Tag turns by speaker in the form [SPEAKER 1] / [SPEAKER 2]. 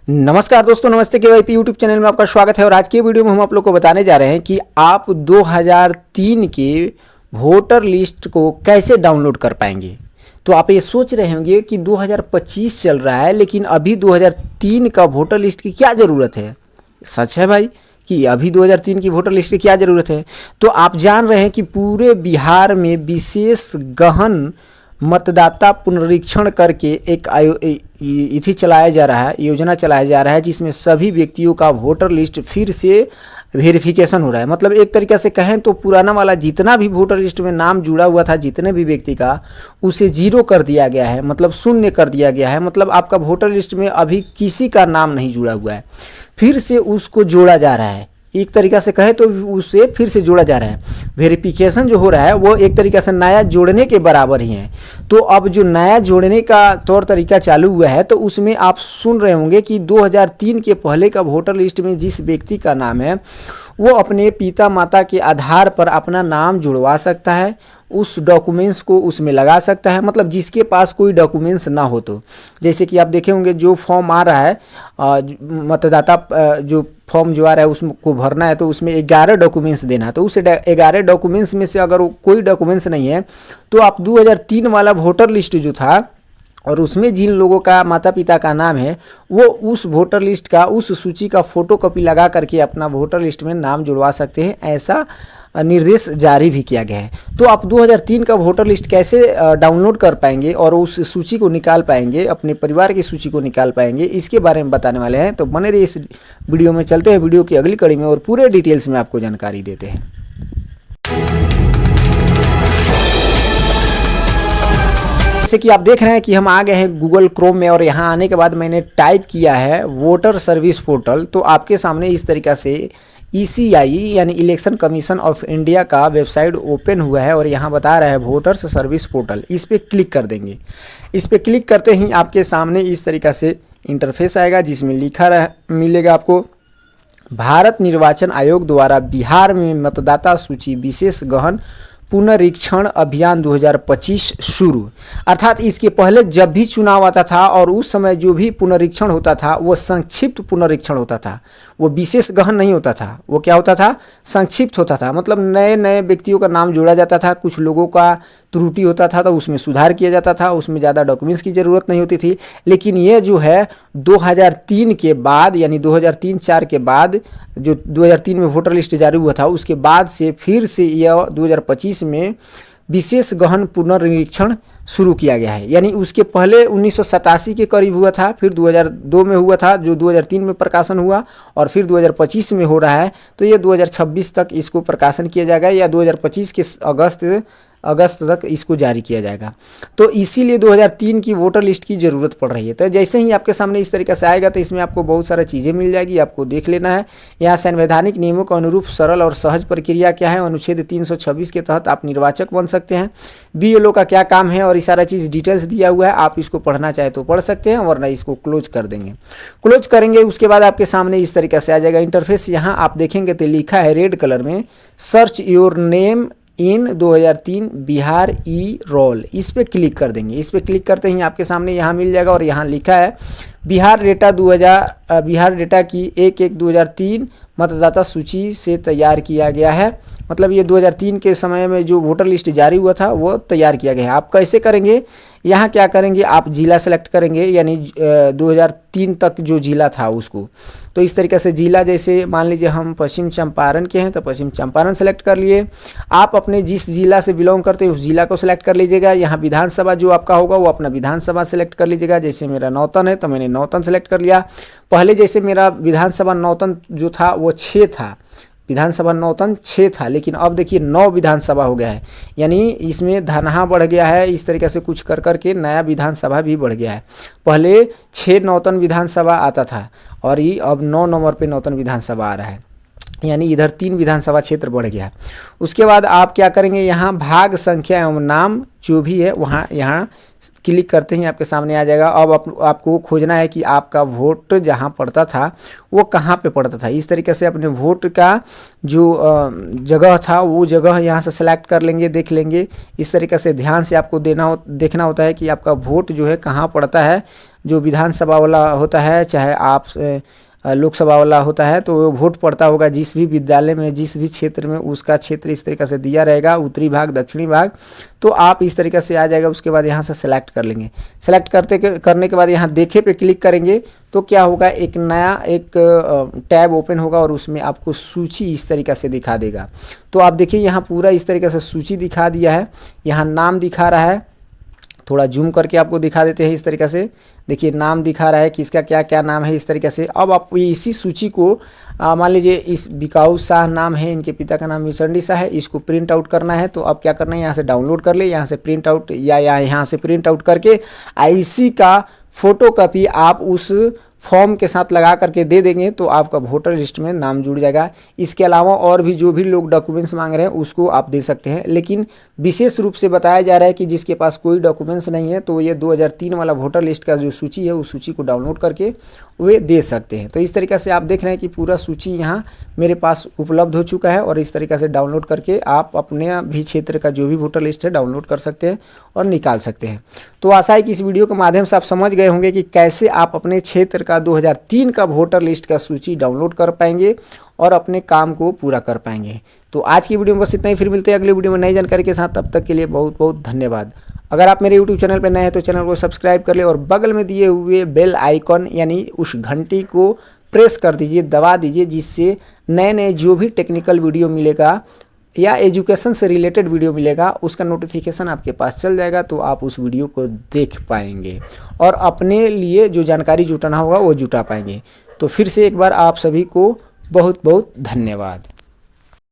[SPEAKER 1] नमस्कार दोस्तों, नमस्ते केवाईपी यूट्यूब चैनल में आपका स्वागत है। और आज की वीडियो में हम आप लोग को बताने जा रहे हैं कि आप 2003 के वोटर लिस्ट को कैसे डाउनलोड कर पाएंगे। तो आप ये सोच रहे होंगे कि 2025 चल रहा है, लेकिन अभी 2003 का वोटर लिस्ट की क्या ज़रूरत है। सच है भाई कि अभी 2003 की वोटर लिस्ट की क्या ज़रूरत है। तो आप जान रहे हैं कि पूरे बिहार में विशेष गहन मतदाता पुनरीक्षण करके एक इथी चलाया जा रहा है, योजना चलाया जा रहा है, जिसमें सभी व्यक्तियों का वोटर लिस्ट फिर से वेरिफिकेशन हो रहा है। मतलब एक तरीके से कहें तो पुराना वाला जितना भी वोटर लिस्ट में नाम जुड़ा हुआ था, जितने भी व्यक्ति का, उसे जीरो कर दिया गया है, मतलब शून्य कर दिया गया है। मतलब आपका वोटर लिस्ट में अभी किसी का नाम नहीं जुड़ा हुआ है, फिर से उसको जोड़ा जा रहा है। एक तरीक़ा से कहे तो उसे फिर से जोड़ा जा रहा है। वेरिफिकेशन जो हो रहा है वो एक तरीक़ा से नया जोड़ने के बराबर ही है। तो अब जो नया जोड़ने का तौर तरीका चालू हुआ है, तो उसमें आप सुन रहे होंगे कि 2003 के पहले का वोटर लिस्ट में जिस व्यक्ति का नाम है वो अपने पिता माता के आधार पर अपना नाम जुड़वा सकता है, उस डॉक्यूमेंट्स को उसमें लगा सकता है। मतलब जिसके पास कोई डॉक्यूमेंट्स ना हो, तो जैसे कि आप देखे होंगे जो फॉर्म आ रहा है, मतदाता जो फॉर्म जो आ रहा है उसको भरना है, तो उसमें 11 डॉक्यूमेंट्स देना है। तो उस 11 डॉक्यूमेंट्स में से अगर कोई डॉक्यूमेंट्स नहीं है, तो आप 2003 वाला वोटर लिस्ट जो था और उसमें जिन लोगों का माता पिता का नाम है, वो उस वोटर लिस्ट का, उस सूची का फ़ोटोकॉपी लगा करके अपना वोटर लिस्ट में नाम जुड़वा सकते हैं। ऐसा निर्देश जारी भी किया गया है। तो आप 2003 का वोटर लिस्ट कैसे डाउनलोड कर पाएंगे और उस सूची को निकाल पाएंगे, अपने परिवार की सूची को निकाल पाएंगे, इसके बारे में बताने वाले हैं। तो बने रहिए इस वीडियो में। चलते हैं वीडियो की अगली कड़ी में और पूरे डिटेल्स में आपको जानकारी देते हैं। जैसे कि आप देख रहे हैं कि हम आ गए हैं गूगल क्रोम में, और यहाँ आने के बाद मैंने टाइप किया है वोटर सर्विस पोर्टल। तो आपके सामने इस तरीक़ा से ECI यानी इलेक्शन कमीशन ऑफ इंडिया का वेबसाइट ओपन हुआ है और यहाँ बता रहा है वोटर्स सर्विस पोर्टल। इस पर क्लिक कर देंगे। इस पर क्लिक करते ही आपके सामने इस तरीक़ा से इंटरफेस आएगा, जिसमें लिखा मिलेगा आपको भारत निर्वाचन आयोग द्वारा बिहार में मतदाता सूची विशेष गहन पुनरीक्षण अभियान 2025 शुरू। अर्थात इसके पहले जब भी चुनाव आता था और उस समय जो भी पुनरीक्षण होता था वो संक्षिप्त पुनरीक्षण होता था, वो विशेष गहन नहीं होता था। वो क्या होता था? संक्षिप्त होता था। मतलब नए नए व्यक्तियों का नाम जोड़ा जाता था, कुछ लोगों का त्रुटि होता था तो उसमें सुधार किया जाता था, उसमें ज़्यादा डॉक्यूमेंट्स की ज़रूरत नहीं होती थी। लेकिन ये जो है 2003 के बाद, यानी 2003-04 के बाद, जो 2003 में वोटर लिस्ट जारी हुआ था, उसके बाद से फिर से यह 2025 में विशेष गहन पुनरीक्षण शुरू किया गया है। यानी उसके पहले 1987 के करीब हुआ था, फिर 2002 में हुआ था, जो 2003 में प्रकाशन हुआ, और फिर 2025 में हो रहा है। तो ये 2026 तक इसको प्रकाशन किया जाएगा, या 2025 के अगस्त तक इसको जारी किया जाएगा। तो इसीलिए 2003 की वोटर लिस्ट की ज़रूरत पड़ रही है। तो जैसे ही आपके सामने इस तरीके से आएगा, तो इसमें आपको बहुत सारी चीज़ें मिल जाएगी, आपको देख लेना है। यहाँ संवैधानिक नियमों के अनुरूप सरल और सहज प्रक्रिया क्या है, अनुच्छेद 326 के तहत आप निर्वाचक बन सकते हैं, BLO का क्या काम है, और ये सारा चीज़ डिटेल्स दिया हुआ है। आप इसको पढ़ना चाहे तो पढ़ सकते हैं, वरना इसको क्लोज कर देंगे। क्लोज करेंगे उसके बाद आपके सामने इस तरीके से आ जाएगा इंटरफेस। यहाँ आप देखेंगे तो लिखा है रेड कलर में, search your name in 2003 Bihar roll. इस पर क्लिक कर देंगे। इस पर क्लिक करते ही आपके सामने यहाँ मिल जाएगा, और यहाँ लिखा है बिहार डेटा की 1/1/2003 मतदाता सूची से तैयार किया गया है। मतलब ये 2003 के समय में जो वोटर लिस्ट जारी हुआ था वो तैयार किया गया है। आप कैसे करेंगे? यहाँ क्या करेंगे, आप जिला सेलेक्ट करेंगे, यानी 2003 तक जो जिला था उसको। तो इस तरीके से जिला, जैसे मान लीजिए हम पश्चिम चंपारण के हैं तो पश्चिम चंपारण सेलेक्ट कर लिए। आप अपने जिस जिला से बिलोंग करते हैं उस जिला को सेलेक्ट कर लीजिएगा। यहाँ विधानसभा जो आपका होगा वो अपना विधानसभा सेलेक्ट कर लीजिएगा। जैसे मेरा नौतन है तो मैंने नौतन सेलेक्ट कर लिया। पहले जैसे मेरा विधानसभा नौतन जो था वो 6 था, विधानसभा नौतन 6 था, लेकिन अब देखिए 9 विधानसभा हो गया है। यानी इसमें धनहा बढ़ गया है। इस तरीके से कुछ कर करके नया विधानसभा भी बढ़ गया है। पहले 6 नौतन विधानसभा आता था और ये अब 9 नंबर पे नौतन विधानसभा आ रहा है, यानी इधर 3 विधानसभा क्षेत्र बढ़ गया है। उसके बाद आप क्या करेंगे, यहाँ भाग संख्या एवं नाम जो भी है वहाँ यहाँ क्लिक करते ही आपके सामने आ जाएगा। अब आपको खोजना है कि आपका वोट जहाँ पड़ता था वो कहाँ पे पड़ता था। इस तरीके से अपने वोट का जो जगह था वो जगह यहाँ से सेलेक्ट कर लेंगे, देख लेंगे। इस तरीके से ध्यान से आपको देखना होता है कि आपका वोट जो है कहाँ पड़ता है, जो विधानसभा वाला होता है, चाहे आप लोकसभा वाला होता है, तो वो वोट पड़ता होगा जिस भी विद्यालय में, जिस भी क्षेत्र में, उसका क्षेत्र इस तरीक़े से दिया रहेगा, उत्तरी भाग, दक्षिणी भाग। तो आप इस तरीक़े से आ जाएगा। उसके बाद यहाँ से सेलेक्ट कर लेंगे। सेलेक्ट करने के बाद यहाँ देखे पे क्लिक करेंगे तो क्या होगा, एक नया एक टैब ओपन होगा और उसमें आपको सूची इस तरीक़े से दिखा देगा। तो आप देखिए यहाँ पूरा इस तरीक़े से सूची दिखा दिया है। यहाँ नाम दिखा रहा है, थोड़ा जूम करके आपको दिखा देते हैं। इस तरीक़े से देखिए नाम दिखा रहा है कि इसका क्या क्या नाम है इस तरीक़े से। अब आप इसी सूची को मान लीजिए इस बिकाऊ शाह नाम है, इनके पिता का नाम मिचंडी शाह है, इसको प्रिंट आउट करना है। तो अब क्या करना है, यहाँ से डाउनलोड कर ले, यहाँ से प्रिंट आउट या यहाँ से प्रिंट आउट करके इसी का फ़ोटो कॉपी आप उस फॉर्म के साथ लगा करके दे देंगे तो आपका वोटर लिस्ट में नाम जुड़ जाएगा। इसके अलावा और भी जो भी लोग डॉक्यूमेंट्स मांग रहे हैं उसको आप दे सकते हैं, लेकिन विशेष रूप से बताया जा रहा है कि जिसके पास कोई डॉक्यूमेंट्स नहीं है तो ये 2003 वाला वोटर लिस्ट का जो सूची है उस सूची को डाउनलोड करके वे दे सकते हैं। तो इस तरीक़े से आप देख रहे हैं कि पूरा सूची यहाँ मेरे पास उपलब्ध हो चुका है और इस तरीक़े से डाउनलोड करके आप अपने भी क्षेत्र का जो भी वोटर लिस्ट है डाउनलोड कर सकते हैं और निकाल सकते हैं। तो आशा है कि इस वीडियो के माध्यम से आप समझ गए होंगे कि कैसे आप अपने क्षेत्र का 2003 का वोटर लिस्ट का सूची डाउनलोड कर पाएंगे और अपने काम को पूरा कर पाएंगे। तो आज की वीडियो में बस इतना ही, फिर मिलते हैं अगली वीडियो में नई जानकारी के साथ। तब तक के लिए बहुत बहुत धन्यवाद। अगर आप मेरे YouTube चैनल पर नए हैं तो चैनल को सब्सक्राइब कर ले और बगल में दिए हुए बेल आइकॉन यानी उस घंटी को प्रेस कर दीजिए, दबा दीजिए, जिससे नए नए जो भी टेक्निकल वीडियो मिलेगा या एजुकेशन से रिलेटेड वीडियो मिलेगा उसका नोटिफिकेशन आपके पास चल जाएगा। तो आप उस वीडियो को देख पाएंगे और अपने लिए जो जानकारी जुटाना होगा वो जुटा पाएंगे। तो फिर से एक बार आप सभी को बहुत बहुत धन्यवाद।